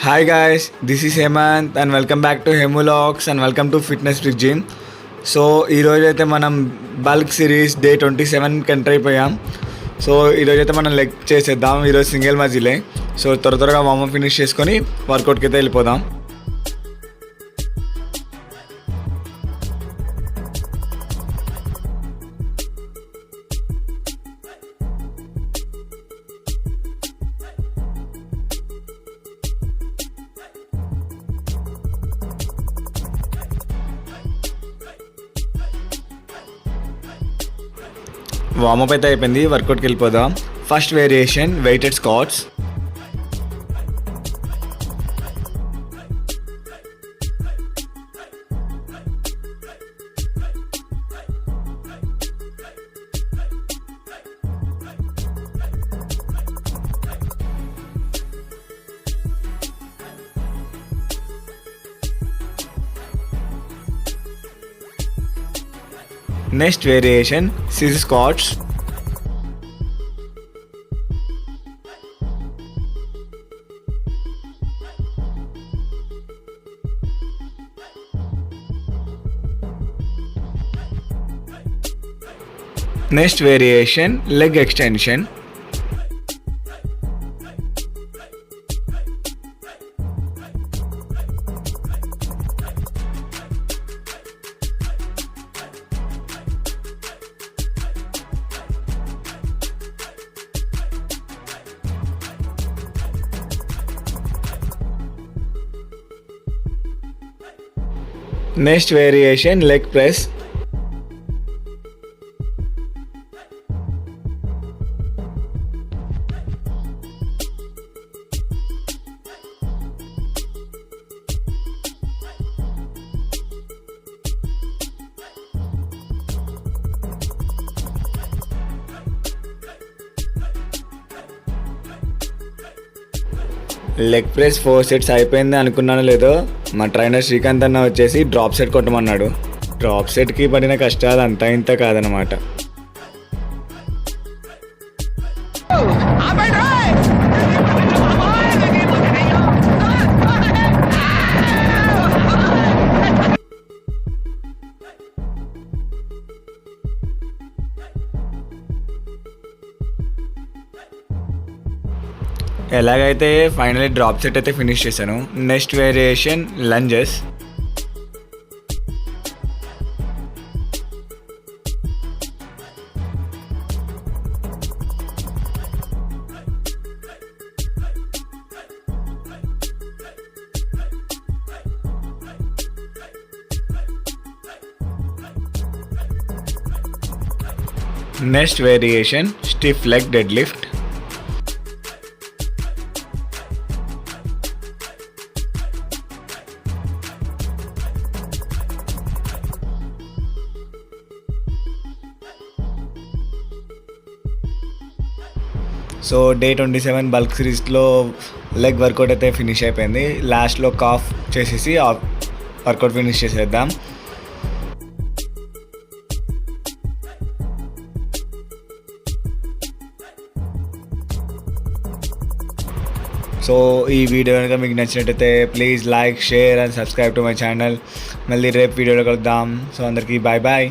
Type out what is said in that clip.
Hi guys, this is Hemant and welcome back to Hemulogs and welcome to Fitness with Gym. So ఈరోజు అయితే మనం bulk series day 27కి enter అయిపోయాం. So ఈరోజు అయితే మనం లెగ్ చేసేద్దాం. ఈరోజు సింగిల్ మజిలే. సో త్వరగా వార్మప్ ఫినిష్ చేసుకొని వర్కౌట్కి అయితే వెళ్ళిపోదాం. వార్మప్ అయితే అయిపోయింది, వర్కౌట్కి వెళ్ళిపోదాం. First variation weighted squats. Next variation sissy squats. Next variation leg extension. Next variation leg press. Leg press 4 sets అయిపోయింది అనుకున్నాను లేదో, మా ట్రైనర్ శ్రీకాంత్ అన్న వచ్చేసి డ్రాప్ సెట్ కొట్టమన్నాడు. డ్రాప్ సెట్కి పడిన కష్టాలు అంతా ఇంత కాదనమాట. ఎలాగైతే ఫైనలీ డ్రాప్ సెట్ అయితే ఫినిష్ చేశాను. Next variation lunges. Next variation stiff leg dead lift. So day 27 bulk సిరీస్లో లెగ్ వర్కౌట్ అయితే ఫినిష్ అయిపోయింది. లాస్ట్లో కాఫ్ చేసేసి వర్కౌట్ ఫినిష్ చేసేద్దాం. సో ఈ వీడియో కనుక మీకు నచ్చినట్టయితే please like, share and subscribe to my channel. మళ్ళీ రేపు వీడియోలో కలుద్దాం. సో అందరికీ బాయ్ బాయ్.